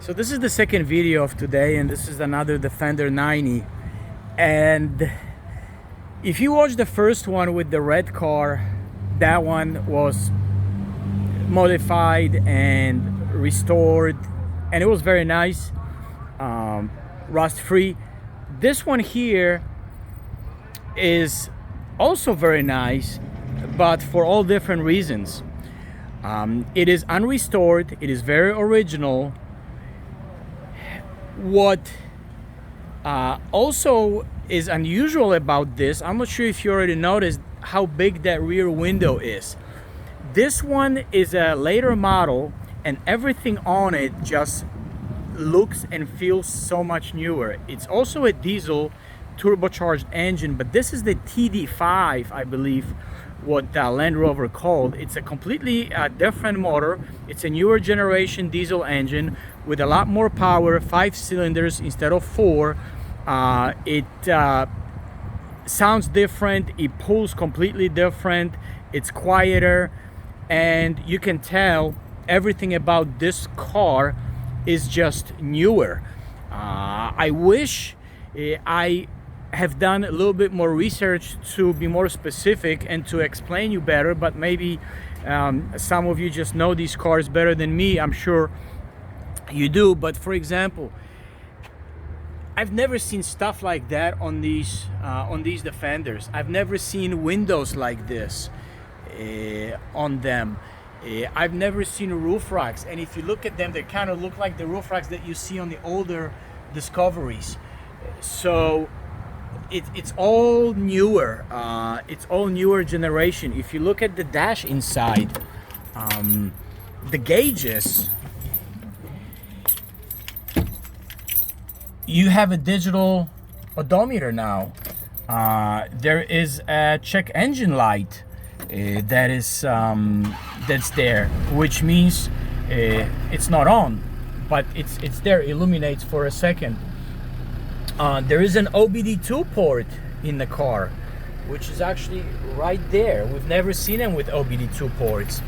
So this is the second video of today, and this is another Defender 90. And if you watch the first one with the red car, that one was modified and restored, and it was very nice, rust free. This one here is also very nice, but for all different reasons. It is unrestored, it is very original. What also is unusual about this, I'm not sure if you already noticed how big that rear window is. This one is a later model, and everything on it just looks and feels so much newer. It's also a diesel turbocharged engine, but this is the TD5, I believe, what Land Rover called. It's a completely different motor. It's a newer generation diesel engine with a lot more power, 5 cylinders instead of 4. It sounds different, it pulls completely different, it's quieter, and you can tell everything about this car is just newer. I wish I have done a little bit more research to be more specific and to explain you better, but maybe some of you just know these cars better than me. I'm sure you do. But for example, I've never seen stuff like that on these Defenders. I've never seen windows like this on them. I've never seen roof racks, and if you look at them, they kind of look like the roof racks that you see on the older Discoveries. So it's all newer. It's all newer generation. If you look at the dash inside, the gauges, you have a digital odometer now. There is a check engine light that is that's there, which means it's not on, but it's there, illuminates for a second. There is an OBD2 port in the car, which is actually right there. We've never seen them with OBD2 ports.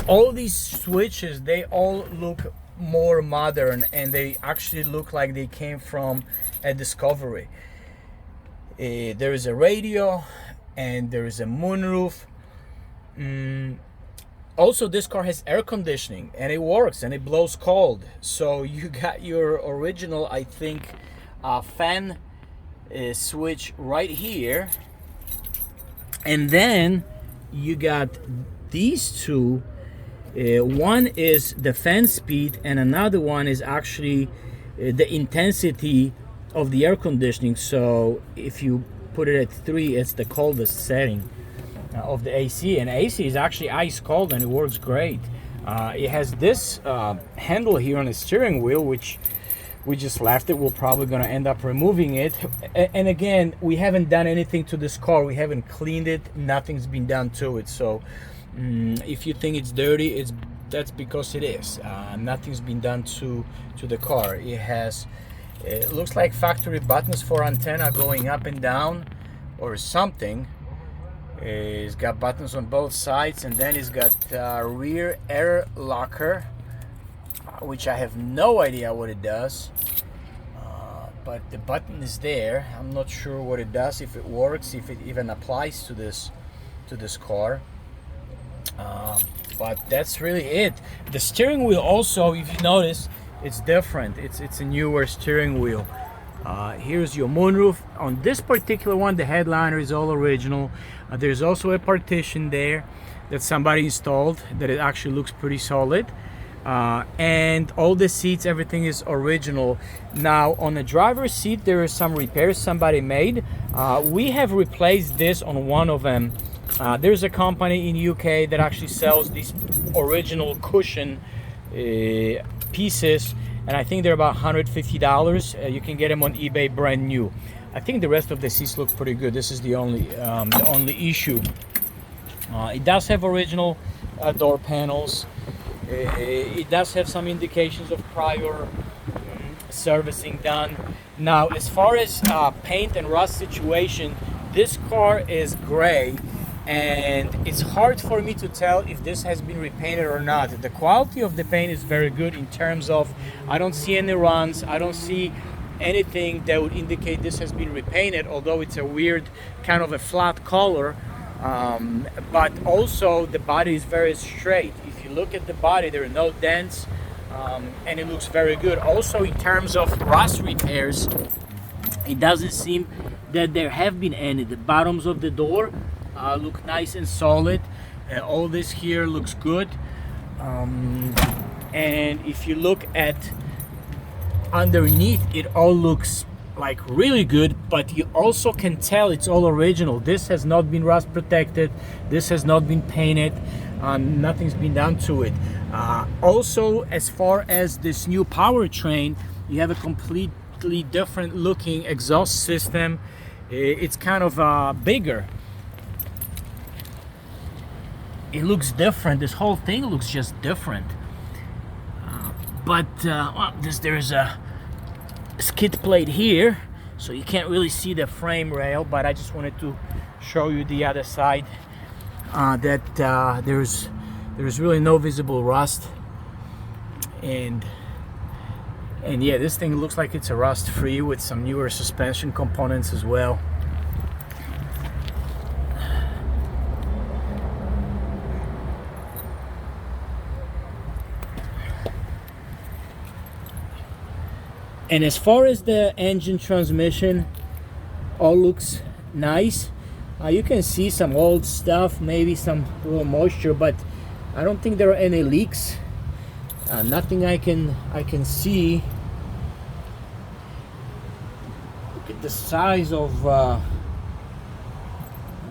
All these switches, they all look more modern, and they actually look like they came from a Discovery. There is a radio, and there is a moonroof. Also, this car has air conditioning, and it works, and it blows cold. So you got your original, I think, fan switch right here, and then you got these two. One is the fan speed, and another one is actually the intensity of the air conditioning. So if you put it at 3, it's the coldest setting of the AC, and AC is actually ice cold, and it works great. It has this handle here on the steering wheel, which we just left it. We're probably going to end up removing it. And again, we haven't done anything to this car. We haven't cleaned it. Nothing's been done to it. So if you think it's dirty, that's because it is. Nothing's been done to the car. It looks like factory buttons for antenna going up and down or something. It's got buttons on both sides, and then it's got rear air locker, which I have no idea what it does, but the button is there. I'm not sure what it does, if it works, if it even applies to this car, but that's really it. The steering wheel also, if you notice, it's different. It's a newer steering wheel. Here's your moonroof. On this particular one, the headliner is all original. There's also a partition there that somebody installed that it actually looks pretty solid. And all the seats, everything is original. Now, on the driver's seat, there are some repairs somebody made. We have replaced this on one of them. There's a company in UK that actually sells these original cushion pieces, and I think they're about $150. You can get them on eBay brand new. I think the rest of the seats look pretty good. This is the only issue. It does have original door panels. It does have some indications of prior servicing done. Now, as far as paint and rust situation, this car is gray, and it's hard for me to tell if this has been repainted or not. The quality of the paint is very good in terms of I don't see any runs, I don't see anything that would indicate this has been repainted, although it's a weird kind of a flat color. But also the body is very straight. If you look at the body, there are no dents, and it looks very good. Also in terms of rust repairs, it doesn't seem that there have been any. The bottoms of the door look nice and solid. All this here looks good. And if you look at underneath, it all looks like really good, but you also can tell it's all original. This has not been rust protected, this has not been painted, nothing's been done to it. Also, as far as this new powertrain, you have a completely different looking exhaust system. It's kind of bigger. It looks different. This whole thing looks just different. There's a skid plate here, so you can't really see the frame rail, but I just wanted to show you the other side, that there's really no visible rust, and yeah, this thing looks like it's a rust free with some newer suspension components as well. And as far as the engine transmission, all looks nice. You can see some old stuff, maybe some little moisture, but I don't think there are any leaks. Nothing I can see. Look at the size of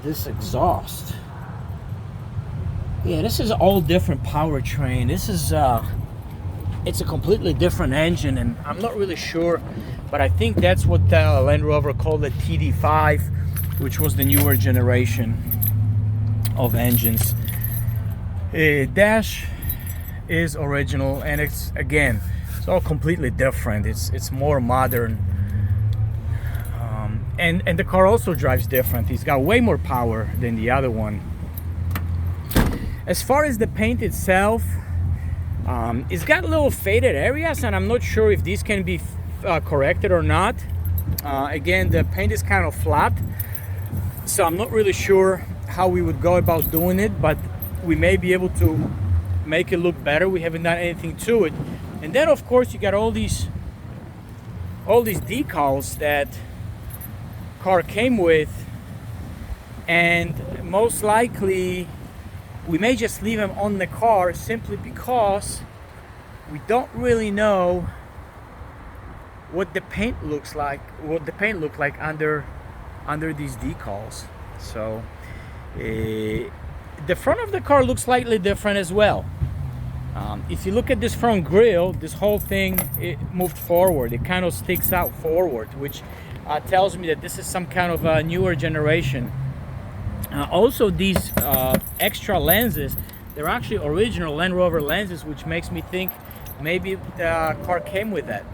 this exhaust. Yeah, this is all different powertrain. This is it's a completely different engine, and I'm not really sure, but I think that's what Land Rover called the TD5, which was the newer generation of engines. Dash is original, and it's all completely different. It's more modern, and the car also drives different. It's got way more power than the other one. As far as the paint itself, it's got little faded areas, and I'm not sure if these can be corrected or not. Again, the paint is kind of flat, so I'm not really sure how we would go about doing it, but we may be able to make it look better. We haven't done anything to it. And then of course you got all these decals that car came with, and most likely we may just leave them on the car simply because we don't really know what the paint looks like, under these decals. So the front of the car looks slightly different as well. If you look at this front grille, this whole thing, it moved forward. It kind of sticks out forward, which tells me that this is some kind of a newer generation. Also, these extra lenses, they're actually original Land Rover lenses, which makes me think maybe the car came with that.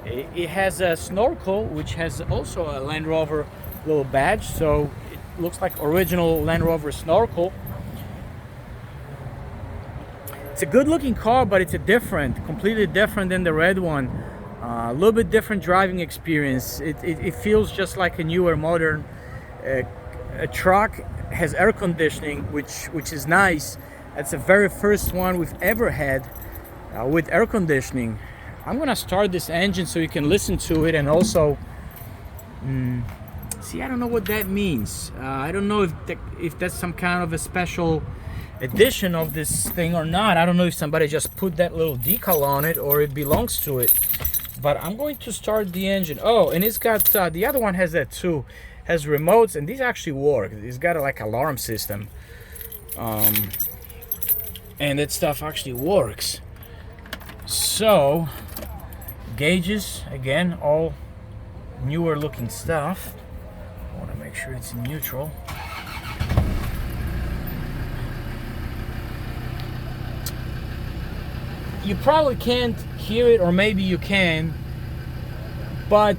It has a snorkel, which has also a Land Rover little badge, so it looks like original Land Rover snorkel. It's a good looking car, but it's completely different than the red one. A little bit different driving experience. It feels just like a newer, modern truck. Has air conditioning, which is nice. That's the very first one we've ever had with air conditioning. I'm gonna start this engine so you can listen to it, and also see, I don't know what that means. I don't know if that's some kind of a special edition of this thing or not. I don't know if somebody just put that little decal on it or it belongs to it, but I'm going to start the engine. Oh, and it's got the other one has that too, has remotes, and these actually work. It's got a like alarm system, and that stuff actually works. So gauges, again, all newer looking stuff. I want to make sure it's in neutral. You probably can't hear it, or maybe you can, but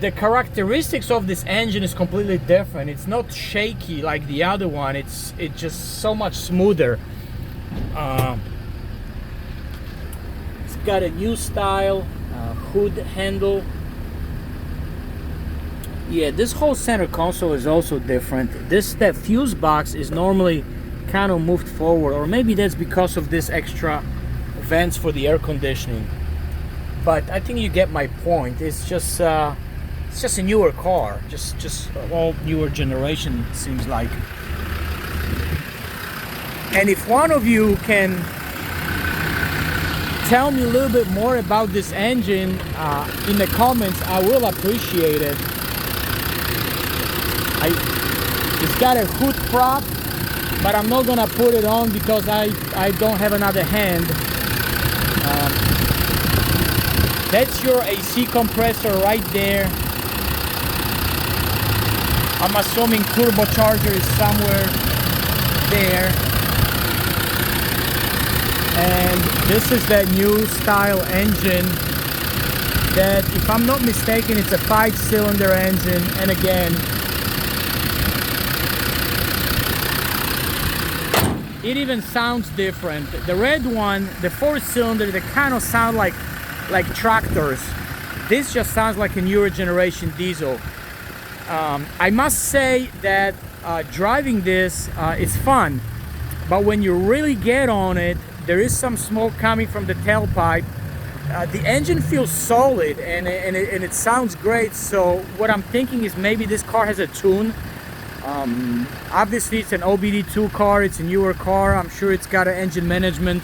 the characteristics of this engine is completely different. It's not shaky like the other one. It's just so much smoother. It's got a new style hood handle. Yeah, this whole center console is also different. That fuse box is normally kind of moved forward, or maybe that's because of this extra vents for the air conditioning. But I think you get my point. It's just a newer car, just all newer generation, it seems like. And if one of you can tell me a little bit more about this engine in the comments, I will appreciate it. It's got a hood prop, but I'm not gonna put it on because I don't have another hand. That's your AC compressor right there. I'm assuming turbocharger is somewhere there. And this is that new style engine that, if I'm not mistaken, it's a 5-cylinder engine. And again, it even sounds different. The red one, the 4-cylinder, they kind of sound like tractors. This just sounds like a newer generation diesel. I must say that driving this is fun, but when you really get on it, there is some smoke coming from the tailpipe. The engine feels solid and it sounds great. So what I'm thinking is maybe this car has a tune. Obviously it's an OBD2 car, it's a newer car. I'm sure it's got an engine management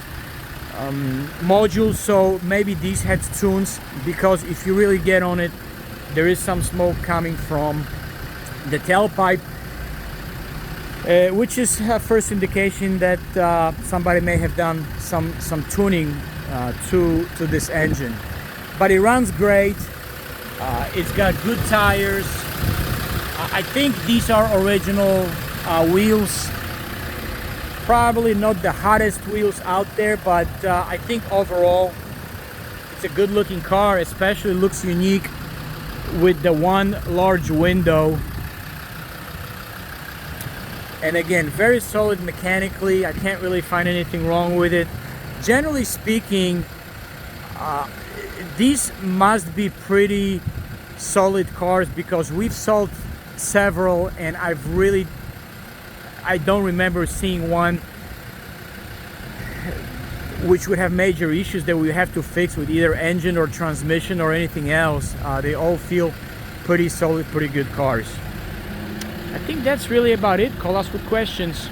module, so maybe these had tunes, because if you really get on it, there is some smoke coming from the tailpipe, which is a first indication that somebody may have done some tuning to this engine. But it runs great. It's got good tires. I think these are original wheels. Probably not the hottest wheels out there, but I think overall it's a good looking car. Especially looks unique with the one large window. And again, very solid mechanically. I can't really find anything wrong with it. Generally speaking, these must be pretty solid cars, because we've sold several and I don't remember seeing one which would have major issues that we have to fix with either engine or transmission or anything else. They all feel pretty solid, pretty good cars. I think that's really about it. Call us with questions.